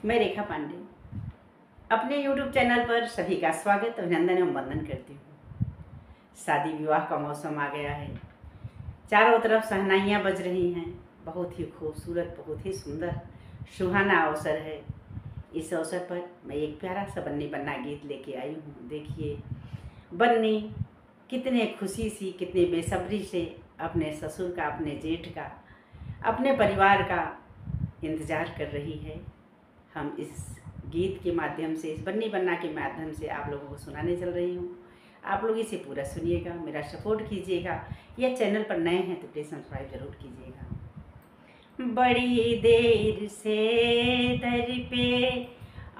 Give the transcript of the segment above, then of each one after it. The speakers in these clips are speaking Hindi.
मैं रेखा पांडे अपने YouTube चैनल पर सभी का स्वागत, अभिनंदन एवं वंदन करती हूँ। शादी विवाह का मौसम आ गया है, चारों तरफ शहनाइयाँ बज रही हैं। बहुत ही खूबसूरत, बहुत ही सुंदर सुहाना अवसर है। इस अवसर पर मैं एक प्यारा सा बन्नी बन्ना गीत लेके आई हूँ। देखिए, बन्नी कितने खुशी सी, कितने बेसब्री से अपने ससुर का, अपने जेठ का, अपने परिवार का इंतज़ार कर रही है। हम इस गीत के माध्यम से, इस बन्नी बन्ना के माध्यम से आप लोगों को सुनाने चल रही हूँ। आप लोग इसे पूरा सुनिएगा, मेरा सपोर्ट कीजिएगा। यह चैनल पर नए हैं तो प्लीज़ सब्सक्राइब जरूर कीजिएगा। बड़ी देर से दर पे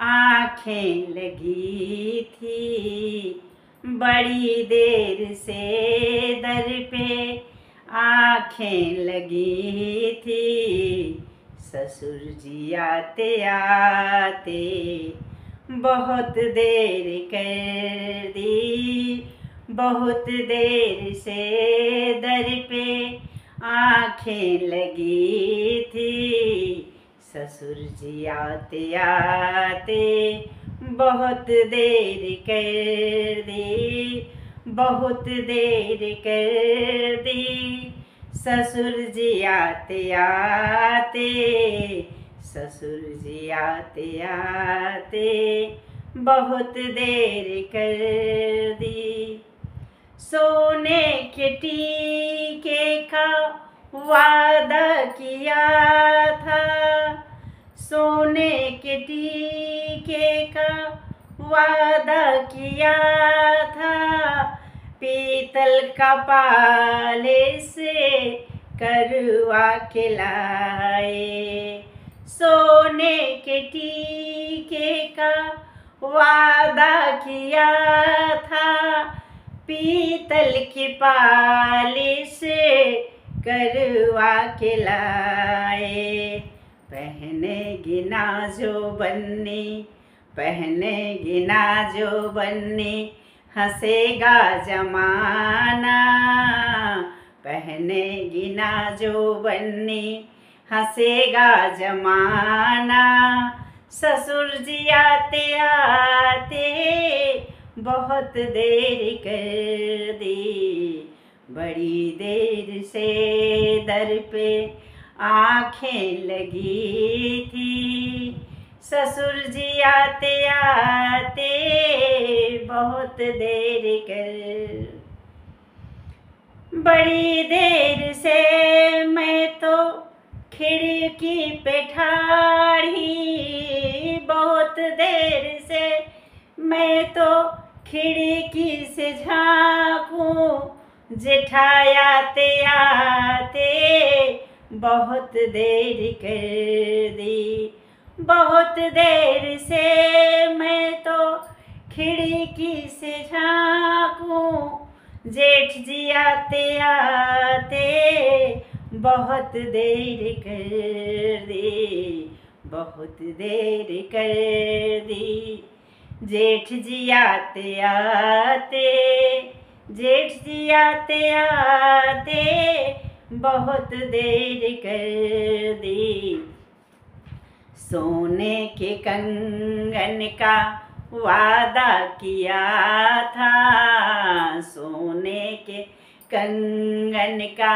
आँखें लगी थी, बड़ी देर से दर पे आँखें लगी थी। ससुर जी आते आते बहुत देर कर दी, बहुत देर से दर पे आँखें लगी थी। ससुर जी आते आते बहुत देर कर दी, बहुत देर कर दी। ससुर जी आते आते, ससुर जी आते आते बहुत देर कर दी। सोने के टीके का वादा किया था, सोने के टीके का वादा किया था। पीतल का पालिश करवा के लाए, सोने के टीके का वादा किया था। पीतल की पालिश करवा के लाए। पहनेगी ना जो बन्नी, पहनेगी ना जो बन्नी, हंसेगा जमाना। पहनेगी ना जो बन्नी, हंसेगा जमाना। ससुर जी आते आते बहुत देर कर दी, बड़ी देर से दर पे आँखें लगी थी। ससुर जी आते आते बहुत देर कर। बड़ी देर से मैं तो खिड़की पे ठाड़ी, बहुत देर से मैं तो खिड़की से झांकूं। जेठाई आते आते बहुत देर कर दी, बहुत देर से मैं तो खिड़की से झांकूं। जेठ जी आते आते बहुत देर कर दी, बहुत देर कर दी। जेठ जी आते आते, जेठ जी आते आते बहुत देर कर दी। सोने के कंगन का वादा किया था, सोने के कंगन का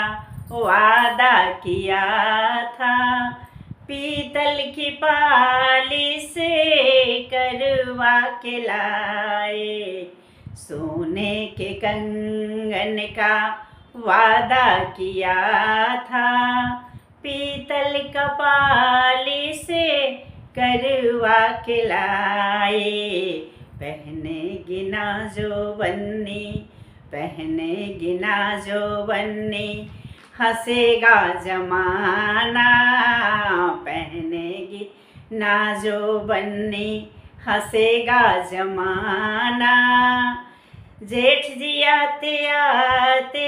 वादा किया था। पीतल की पालिश करवा के लाए, सोने के कंगन का वादा किया था। पीतल का पालिश करवा के लाए। पहनेगी ना जो बन्नी, पहनेगी ना जो बन्नी, हंसेगा जमाना। पहनेगी ना जो बन्नी, हंसेगा जमाना। जेठ जी आते आते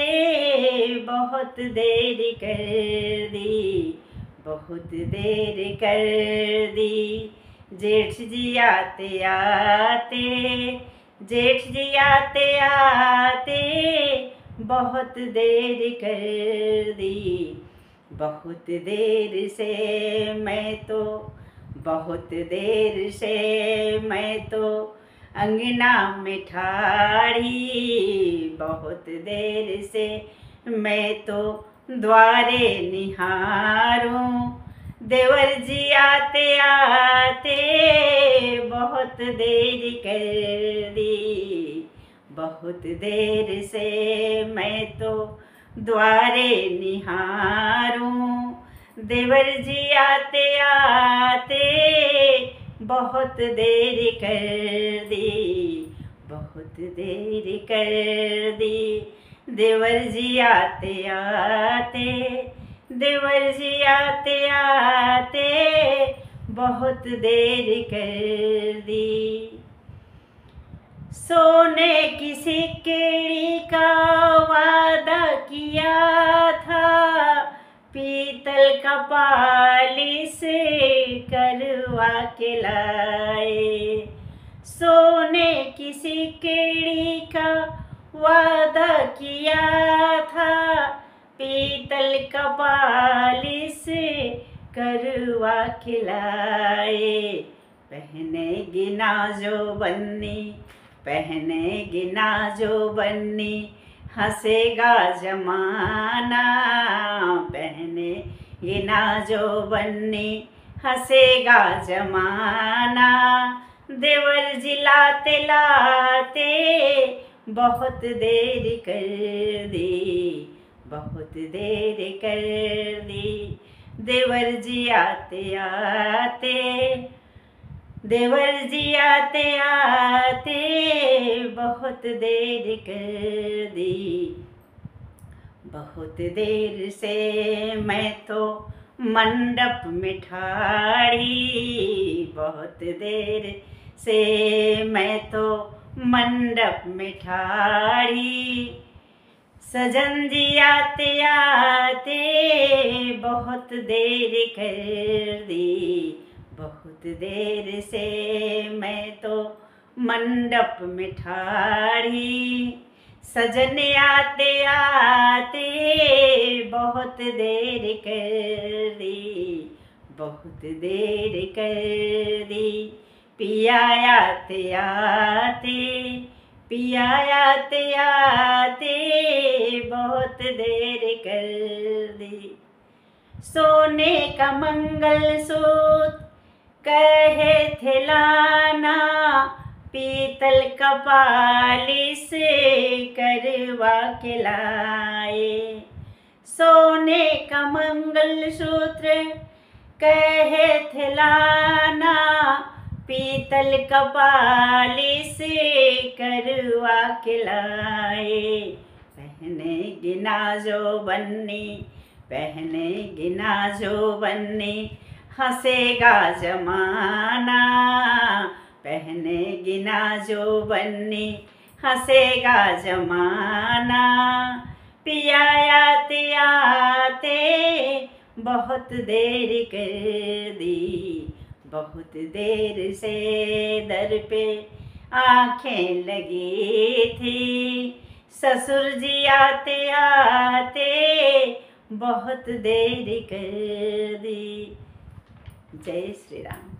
बहुत देर कर दी, बहुत देर कर दी। जेठ जी आते आते, जेठ जी आते आते बहुत देर कर दी, बहुत देर से मैं तो बहुत देर से मैं तो अंगना में ठाड़ी, बहुत देर से मैं तो द्वारे निहारूं। देवर जी आते आते बहुत देर कर दी, बहुत देर से मैं तो द्वारे निहारूं। देवर जी आते आते बहुत देर कर दी, बहुत देर कर दी। देवर जी आते आते, देवर जी आते आते बहुत देर कर दी। सोने की सिकड़ी का वादा किया था, पीतल का पालिश करवा के लाए। सोने की सिकड़ी का वादा किया था, पीतल का पालिश करवा के लाए। पहनेगी ना जो बन्नी, पहनेगी ना जो बन्नी, हंसेगा जमाना। पहनेगी ना जो बन्नी, हंसेगा जमाना। देवर जी लाते लाते बहुत देर कर दी, बहुत देर कर दी। देवर जी आते आते, देवर जी आते आते बहुत देर कर दी। बहुत देर से मैं तो मंडप में ठाड़ी, बहुत देर से मैं तो मंडप में ठाड़ी। सजन जी आते आते बहुत देर कर दी, बहुत देर से मैं तो मंडप में ठाड़ी। सजन आते आते बहुत देर कर दी, बहुत देर कर दी। पिया आते आते, पिया आते आते बहुत देर कर दी। सोने का मंगलसूत्र कहे थे लाना, पीतल का पालिश करवा के लाए। सोने का मंगलसूत्र कहे थे लाना, पीतल का पालिश करवा के लाए। पहनेगी ना जो बन्नी, पहनेगी ना जो बन्नी, हंसेगा जमाना। पहनेगी ना जो बन्नी, हंसेगा जमाना। पिया आते आते बहुत देर कर दी, बहुत देर से दर पे आँखें लगी थी। ससुर जी आते आते बहुत देर कर दी। जय श्री राम।